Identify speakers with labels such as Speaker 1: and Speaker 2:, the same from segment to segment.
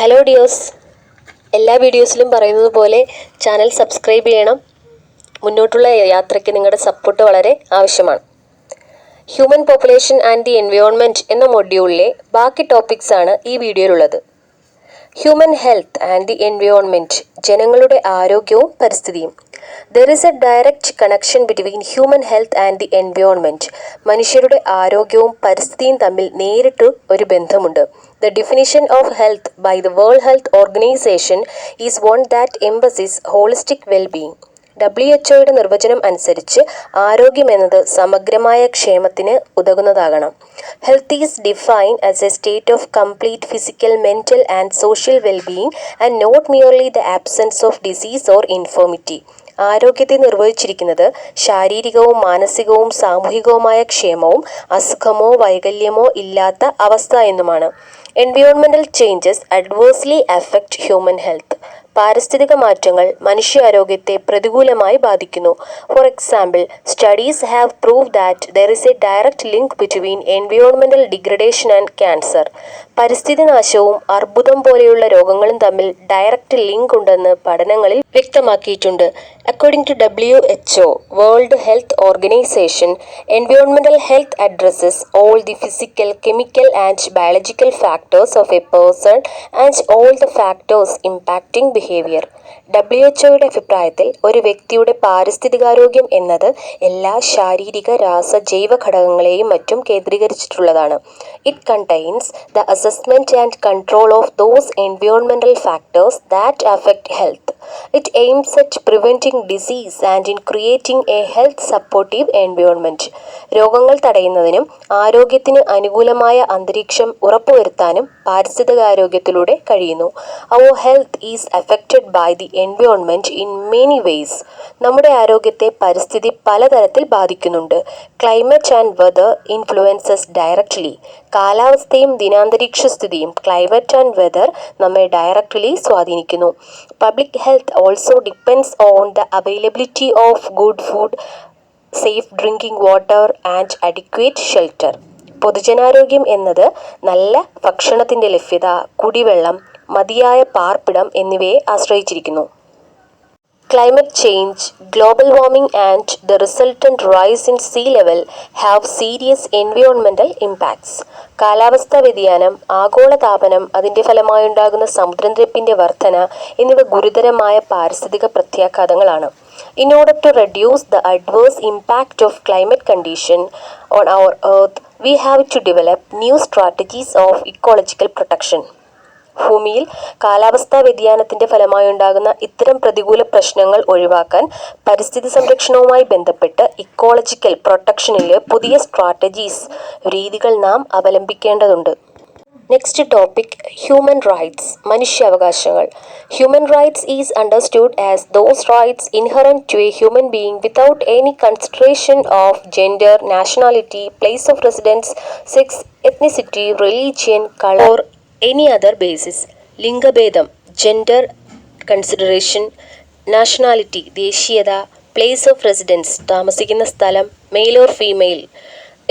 Speaker 1: Hello dears, എല്ലാ വീഡിയോസിലും പറയുന്നത് പോലെ ചാനൽ സബ്സ്ക്രൈബ് ചെയ്യണം. മുന്നോട്ടുള്ള യാത്രയ്ക്ക് നിങ്ങളുടെ സപ്പോർട്ട് വളരെ ആവശ്യമാണ്. Human population and the environment എന്ന മൊഡ്യൂളിലെ ബാക്കി ടോപ്പിക്സ് ആണ് ഈ വീഡിയോയിലുള്ളത്. Human health and the environment, ജനങ്ങളുടെ ആരോഗ്യവും പരിസ്ഥിതിയും. There is a direct connection between human health and the environment. മനുഷ്യരുടെ ആരോഗ്യവും പരിസ്ഥിതിയും തമ്മിൽ നേരിട്ട് ഒരു ബന്ധമുണ്ട്. The definition of health by the World Health Organization is one that emphasizes holistic well-being. WHO നിർവചനം അനുസരിച്ച് ആരോഗ്യം എന്നത് സമഗ്രമായ ക്ഷേമത്തിന് ഉതകുന്നതാകണം. Health is defined as a state of complete physical, mental and social well-being and not merely the absence of disease or infirmity. ആരോഗ്യത്തെ നിർവചിച്ചിരിക്കുന്നത് ശാരീരികവും മാനസികവും സാമൂഹികവുമായ ക്ഷേമവും അസുഖമോ വൈകല്യമോ ഇല്ലാത്ത അവസ്ഥ എന്നുമാണ്. എൻവയോൺമെന്റൽ changes adversely affect human health. പാരിസ്ഥിതിക മാറ്റങ്ങൾ മനുഷ്യാരോഗ്യത്തെ പ്രതികൂലമായി ബാധിക്കുന്നു. For example, studies have prove that there is a direct link between എൻവയോൺമെന്റൽ ഡിഗ്രഡേഷൻ ആൻഡ് ക്യാൻസർ. പരിസ്ഥിതി നാശവും അർബുദം പോലെയുള്ള രോഗങ്ങളും തമ്മിൽ ഡയറക്റ്റ് ലിങ്ക് ഉണ്ടെന്ന് പഠനങ്ങളിൽ വ്യക്തമാക്കിയിട്ടുണ്ട്. According to WHO, World Health Organization, environmental health addresses all the physical, chemical and biological factors of a person and all the factors impacting behavior. WHO അഭിപ്രായത്തിൽ ഒരു വ്യക്തിയുടെ പാരിസ്ഥിതികാരോഗ്യം എന്നത് എല്ലാ ശാരീരിക, രാസ, ജൈവ ഘടകങ്ങളെയും മറ്റും കേന്ദ്രീകരിച്ചിട്ടുള്ളതാണ്. It contains the assessment and control of those എൻവയോൺമെന്റൽ factors that affect health. It aims at preventing disease and in creating a health supportive environment. രോഗങ്ങൾ തടയുന്നതിനും ആരോഗ്യത്തിന് അനുകൂലമായ അന്തരീക്ഷം ഉറപ്പുവരുത്താനും പാരിസ്ഥിതികാരോഗ്യത്തിലൂടെ കഴിയുന്നു. Our health is affected by the environment in many ways. നമ്മുടെ ആരോഗ്യത്തെ പരിസ്ഥിതി പലതരത്തിൽ ബാധിക്കുന്നുണ്ട്. Climate and weather influences directly. കാലാവസ്ഥയും ദിനാന്തരീക്ഷ സ്ഥിതിയും ക്ലൈമറ്റ് ആൻഡ് വെതർ നമ്മെ ഡയറക്റ്റ്ലി സ്വാധീനിക്കുന്നു. Public health also depends on the availability of good food, safe drinking water and adequate shelter. പൊതുജനാരോഗ്യം എന്നത് നല്ല ഭക്ഷണത്തിൻ്റെ ലഭ്യത, കുടിവെള്ളം, മതിയായ പാർപ്പിടം എന്നിവയെ ആശ്രയിച്ചിരിക്കുന്നു. Climate change, global warming and the resultant rise in sea level have serious environmental impacts. കാലാവസ്ഥാ വ്യതിയാനം, ആഗോളതാപനം, അതിൻ്റെ ഫലമായുണ്ടാകുന്ന സമുദ്രനിരപ്പിൻ്റെ വർധന എന്നിവ ഗുരുതരമായ പാരിസ്ഥിതിക പ്രത്യാഘാതങ്ങളാണ്. In order to reduce the adverse impact of climate condition on our earth, we have to develop new strategies of ecological protection. ഭൂമിയിൽ കാലാവസ്ഥാ വ്യതിയാനത്തിന്റെ ഫലമായുണ്ടാകുന്ന ഇത്തരം പ്രതികൂല പ്രശ്നങ്ങൾ ഒഴിവാക്കാൻ പരിസ്ഥിതി സംരക്ഷണവുമായി ബന്ധപ്പെട്ട് ഇക്കോളജിക്കൽ പ്രൊട്ടക്ഷനിലെ പുതിയ സ്ട്രാറ്റജീസ്, രീതികൾ നാം അവലംബിക്കേണ്ടതുണ്ട്. നെക്സ്റ്റ് ടോപ്പിക്, ഹ്യൂമൻ റൈറ്റ്സ്, മനുഷ്യാവകാശങ്ങൾ. Human rights is understood as those rights inherent to a human being without any consideration of gender, nationality, place of residence, sex, ethnicity, religion, colour, any other basis. ലിംഗഭേദം, gender consideration, nationality ദേശീയത, place of residence താമസിക്കുന്ന സ്ഥലം, male or female,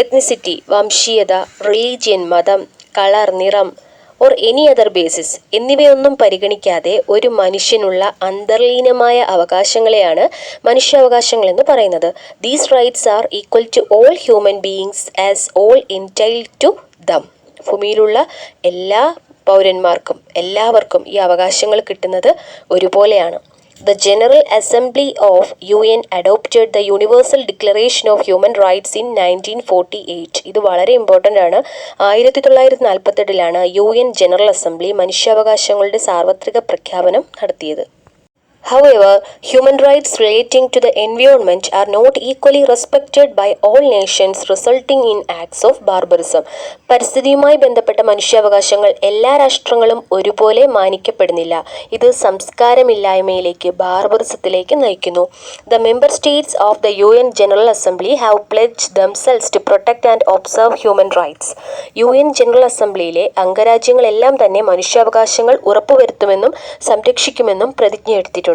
Speaker 1: ethnicity വംശീയത, religion മതം, colour നിറം, or any other basis എന്നിവയൊന്നും പരിഗണിക്കാതെ ഒരു മനുഷ്യനുള്ള അന്തർലീനമായ അവകാശങ്ങളെയാണ് മനുഷ്യാവകാശങ്ങൾ എന്ന് പറയുന്നത്. These rights are equal to all human beings as all entitled to them. ഭൂമിയിലുള്ള എല്ലാ പൗരന്മാർക്കും എല്ലാവർക്കും ഈ അവകാശങ്ങൾ കിട്ടുന്നത് ഒരുപോലെയാണ്. The General Assembly of UN adopted the Universal Declaration of Human Rights in 1948. ഇത് വളരെ ഇമ്പോർട്ടൻ്റ് ആണ്. 1948 UN ജനറൽ അസംബ്ലി മനുഷ്യാവകാശങ്ങളുടെ സാർവത്രിക പ്രഖ്യാപനം നടത്തിയത്. However, human rights relating to the environment are not equally respected by all nations, resulting in acts of barbarism. പരിസ്ഥിതിയുമായി ബന്ധപ്പെട്ട മനുഷ്യാവകാശങ്ങൾ എല്ലാ രാഷ്ട്രങ്ങളും ഒരുപോലെ മാനിക്കപ്പെടുന്നില്ല. ഇത് സംസ്കാരമില്ലായ്മയിലേക്ക്, ബാർബറിസത്തിലേക്ക് നയിക്കുന്നു. The member states of the UN General Assembly have pledged themselves to protect and observe human rights. UN general അസംബ്ലിയിലെ അംഗരാജ്യങ്ങളെല്ലാം തന്നെ മനുഷ്യാവകാശങ്ങൾ ഉറപ്പുവരുത്തുമെന്നും സംരക്ഷിക്കുമെന്നും പ്രതിജ്ഞയെടുത്തിട്ടുണ്ട്.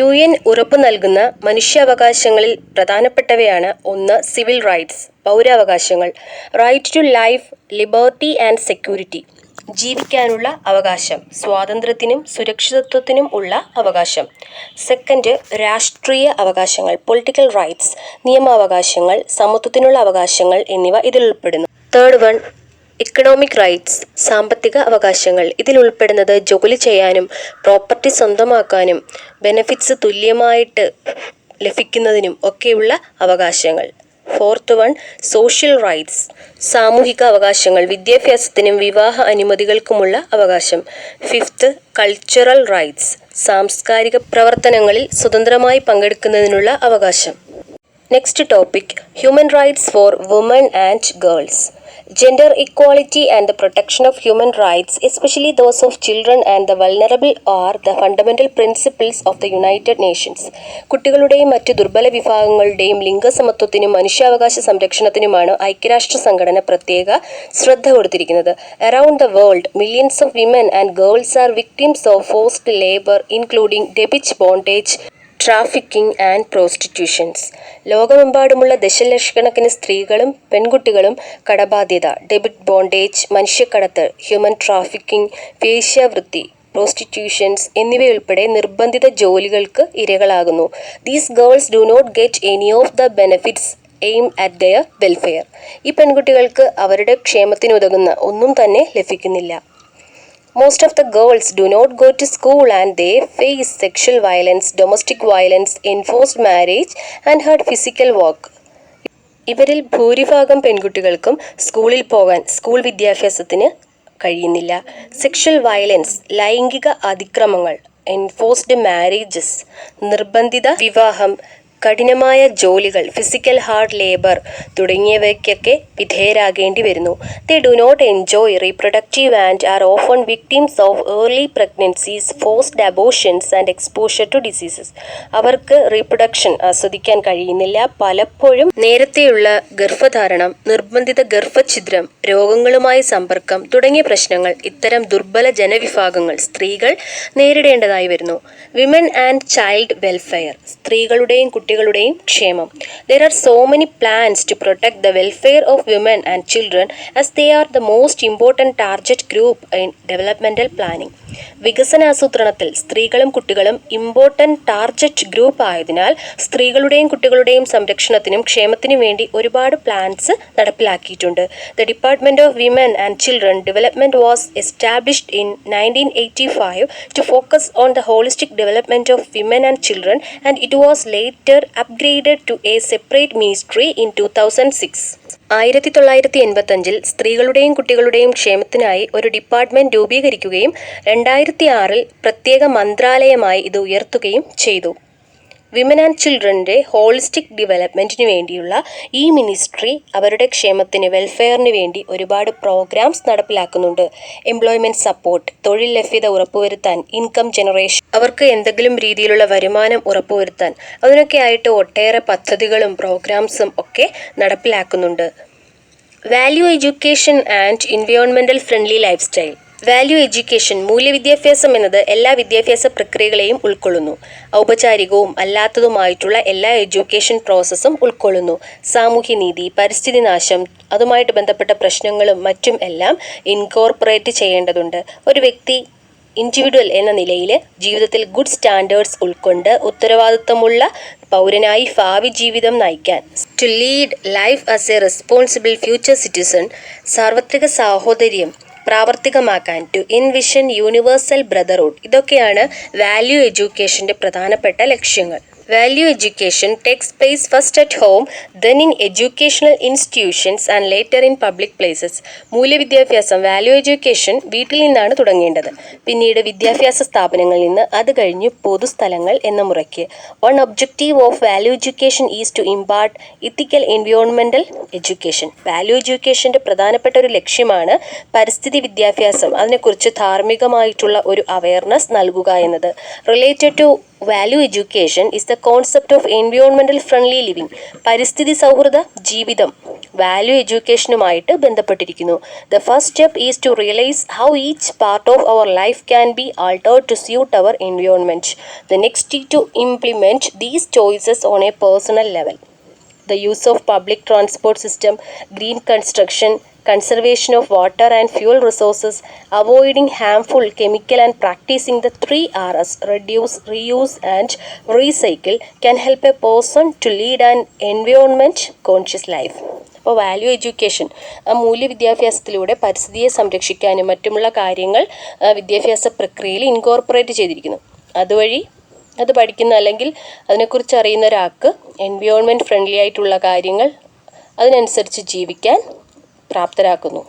Speaker 1: UN ഉറപ്പു നൽകുന്ന മനുഷ്യാവകാശങ്ങളിൽ പ്രധാനപ്പെട്ടവയാണ്: 1. സിവിൽ റൈറ്റ്സ്, പൗരാവകാശങ്ങൾ. Right to life, liberty and security. ജീവിക്കാനുള്ള അവകാശം, സ്വാതന്ത്ര്യത്തിനും സുരക്ഷിതത്വത്തിനും ഉള്ള അവകാശം. സെക്കൻഡ്, രാഷ്ട്രീയ അവകാശങ്ങൾ, പൊളിറ്റിക്കൽ റൈറ്റ്സ്, നിയമാവകാശങ്ങൾ, സമത്വത്തിനുള്ള അവകാശങ്ങൾ എന്നിവ ഇതിൽ ഉൾപ്പെടുന്നു. തേർഡ് വൺ, ഇക്കണോമിക് റൈറ്റ്സ്, സാമ്പത്തിക അവകാശങ്ങൾ. ഇതിൽ ഉൾപ്പെടുന്നത് ജോലി ചെയ്യാനും പ്രോപ്പർട്ടി സ്വന്തമാക്കാനും ബെനഫിറ്റ്സ് തുല്യമായിട്ട് ലഭിക്കുന്നതിനും ഒക്കെയുള്ള അവകാശങ്ങൾ. ഫോർത്ത് വൺ, സോഷ്യൽ റൈറ്റ്സ്, സാമൂഹിക അവകാശങ്ങൾ, വിദ്യാഭ്യാസത്തിനും വിവാഹ അനുമതികൾക്കുമുള്ള അവകാശം. ഫിഫ്ത്ത്, കൾച്ചറൽ റൈറ്റ്സ്, സാംസ്കാരിക പ്രവർത്തനങ്ങളിൽ സ്വതന്ത്രമായി പങ്കെടുക്കുന്നതിനുള്ള അവകാശം. Next topic, human rights for woman and girls. Gender equality and the protection of human rights, especially those of children and the vulnerable, are the fundamental principles of the United Nations. കുട്ടികളുടെയും മറ്റ് ദുർബല വിഭാഗങ്ങളുടെയും ലിംഗസമത്വത്തിനും മനുഷ്യാവകാശ സംരക്ഷണത്തിനുമാണ് ഐക്യരാഷ്ട്ര സംഘടന പ്രത്യേക ശ്രദ്ധ കൊടുത്തിരിക്കുന്നത്. Around the world, millions of women and girls are victims of forced labor, including debit bondage, trafficking and prostitutions. ലോകമെമ്പാടുമുള്ള ദശലക്ഷക്കണക്കിന് സ്ത്രീകളും പെൺകുട്ടികളും കടബാധ്യത, ഡെബിറ്റ് ബോണ്ടേജ്, മനുഷ്യക്കടത്ത്, ഹ്യൂമൻ ട്രാഫിക്കിംഗ്, വേശ്യാവൃത്തി, പ്രോസ്റ്റിറ്റ്യൂഷൻസ് എന്നിവയുൾപ്പെടെ നിർബന്ധിത ജോലികൾക്ക് ഇരകളാകുന്നു. These girls do not get any of the benefits aim at their welfare. ഈ പെൺകുട്ടികൾക്ക് അവരുടെ ക്ഷേമത്തിനുതകുന്ന ഒന്നും തന്നെ ലഭിക്കുന്നില്ല. Most of the girls do not go to school and they face sexual violence, domestic violence, enforced marriage and hard physical work. ഇവരിൽ ഭൂരിഭാഗം പെൺകുട്ടികൾക്കും സ്കൂളിൽ പോകാൻ സ്കൂൾ വിദ്യാഭ്യാസത്തിന് കഴിയുന്നില്ല. സെക്ഷൽ വയലൻസ്, ലൈംഗിക അതിക്രമങ്ങൾ, എൻഫോഴ്സ്ഡ് മാരേജസ്, നിർബന്ധിത വിവാഹം, കഠിനമായ ജോലികൾ, ഫിസിക്കൽ ഹാർഡ് ലേബർ തുടങ്ങിയവയ്ക്കൊക്കെ വിധേയരാകേണ്ടി വരുന്നു. They do not enjoy reproductive and are often victims of early pregnancies, forced abortions and exposure to diseases. അവർക്ക് റീപ്രൊഡക്ഷൻ ആസ്വദിക്കാൻ കഴിയുന്നില്ല. പലപ്പോഴും നേരത്തെയുള്ള ഗർഭധാരണം, നിർബന്ധിത ഗർഭഛിദ്രം, രോഗങ്ങളുമായി സമ്പർക്കം തുടങ്ങിയ പ്രശ്നങ്ങൾ ഇത്തരം ദുർബല ജനവിഭാഗങ്ങൾ, സ്ത്രീകൾ നേരിടേണ്ടതായി വരുന്നു. വിമൻ ആൻഡ് ചൈൽഡ് വെൽഫെയർ, സ്ത്രീകളുടെയും കുട്ടികളുടെയും ക്ഷേമം. There are so many plans to protect the welfare of women and children as they are the most important target group in developmental planning. വികസനാസൂത്രണത്തിൽ സ്ത്രീകളും കുട്ടികളും ഇമ്പോർട്ടൻ്റ് ടാർഗറ്റ് ഗ്രൂപ്പ് ആയതിനാൽ സ്ത്രീകളുടെയും കുട്ടികളുടെയും സംരക്ഷണത്തിനും ക്ഷേമത്തിനും വേണ്ടി ഒരുപാട് plans നടപ്പിലാക്കിയിട്ടുണ്ട്. The Department of Women and Children Development was established in 1985 to focus on the holistic development of women and children, and it was later upgraded to a separate ministry in 2006. 1985 സ്ത്രീകളുടെയും കുട്ടികളുടെയും ക്ഷേമത്തിനായി ഒരു department രൂപീകരിക്കുകയും 2006 പ്രത്യേക മന്ത്രാലയമായി ഇത് ഉയർത്തുകയും ചെയ്തു. Women and ചിൽഡ്രൻ്റെ holistic ഡെവലപ്മെൻറ്റിന് വേണ്ടിയുള്ള ഈ മിനിസ്ട്രി അവരുടെ ക്ഷേമത്തിന്, വെൽഫെയറിന് വേണ്ടി ഒരുപാട് പ്രോഗ്രാംസ് നടപ്പിലാക്കുന്നുണ്ട്. എംപ്ലോയ്മെൻറ്റ് സപ്പോർട്ട്, തൊഴിൽ ലഭ്യത ഉറപ്പുവരുത്താൻ, ഇൻകം ജനറേഷൻ, അവർക്ക് എന്തെങ്കിലും രീതിയിലുള്ള വരുമാനം ഉറപ്പുവരുത്താൻ, അതിനൊക്കെ ആയിട്ട് ഒട്ടേറെ പദ്ധതികളും പ്രോഗ്രാംസും ഒക്കെ നടപ്പിലാക്കുന്നുണ്ട്. Value education and environmental friendly life style. Value education, മൂല്യവിദ്യാഭ്യാസം എന്നത് എല്ലാ വിദ്യാഭ്യാസ പ്രക്രിയകളെയും ഉൾക്കൊള്ളുന്നു. ഔപചാരികവും അല്ലാത്തതുമായിട്ടുള്ള എല്ലാ എഡ്യൂക്കേഷൻ പ്രോസസ്സും ഉൾക്കൊള്ളുന്നു. സാമൂഹ്യനീതി, പരിസ്ഥിതി നാശം, അതുമായിട്ട് ബന്ധപ്പെട്ട പ്രശ്നങ്ങളും മറ്റും എല്ലാം ഇൻകോർപ്പറേറ്റ് ചെയ്യേണ്ടതുണ്ട്. ഒരു വ്യക്തി ഇൻഡിവിജ്വൽ എന്ന നിലയിൽ ജീവിതത്തിൽ ഗുഡ് സ്റ്റാൻഡേർഡ്സ് ഉൾക്കൊണ്ട് ഉത്തരവാദിത്തമുള്ള പൗരനായി ഭാവി ജീവിതം നയിക്കാൻ, to lead life as a responsible future citizen, സാർവത്രിക സാഹോദര്യം പ്രാവർത്തികമാക്കാൻ, ടു എൻവിഷൻ യൂണിവേഴ്സൽ ബ്രദർഹുഡ്, ഇതൊക്കെയാണ് വാല്യൂ എഡ്യൂക്കേഷൻ്റെ പ്രധാനപ്പെട്ട ലക്ഷ്യങ്ങൾ. Value education takes place first at home, then in educational institutions and later in public places. മൂല്യവിദ്യാഭ്യാസം, വാല്യൂ എഡ്യൂക്കേഷൻ വീട്ടിൽ നിന്നാണ് തുടങ്ങേണ്ടത്, പിന്നീട് വിദ്യാഭ്യാസ സ്ഥാപനങ്ങളിൽ നിന്ന്, അത് കഴിഞ്ഞ് പൊതുസ്ഥലങ്ങൾ എന്ന മുറയ്ക്ക്. One objective of value education is to impart ethical environmental education. Value എഡ്യൂക്കേഷൻ്റെ പ്രധാനപ്പെട്ട ഒരു ലക്ഷ്യമാണ് പരിസ്ഥിതി വിദ്യാഭ്യാസം, അതിനെക്കുറിച്ച് ധാർമ്മികമായിട്ടുള്ള ഒരു അവയർനെസ് നൽകുക എന്നത്. Related to value education is the concept of environmental friendly living. പരിസ്ഥിതി സൗഹൃദ ജീവിതം വാല്യൂ എഡ്യൂക്കേഷനുമായിട്ട് ബന്ധപ്പെട്ടിരിക്കുന്നു. The first step is to realise how each part of our life can be altered to suit our environment. The next is to implement these choices on a personal level. The use of public transport system, green construction, conservation of water and fuel resources, avoiding harmful chemical and practicing the 3 Rs, reduce, reuse and recycle, can help a person to lead an environment conscious life. അപ്പോൾ value education, ആ മൂല്യ വിദ്യാഭ്യാസത്തിലൂടെ പരിസ്ഥിതിയെ സംരക്ഷിക്കാനും മറ്റുമുള്ള കാര്യങ്ങൾ വിദ്യാഭ്യാസ പ്രക്രിയയിൽ ഇൻകോർപ്പറേറ്റ് ചെയ്തിരിക്കുന്നു. അതുവഴി അത് പഠിക്കുന്ന അല്ലെങ്കിൽ അതിനെക്കുറിച്ച് അറിയുന്ന ഒരാൾക്ക് എൻവയോൺമെൻറ്റ് ഫ്രണ്ട്ലി ആയിട്ടുള്ള കാര്യങ്ങൾ അതിനനുസരിച്ച് ജീവിക്കാൻ പ്രാപ്തരാക്കുന്നു.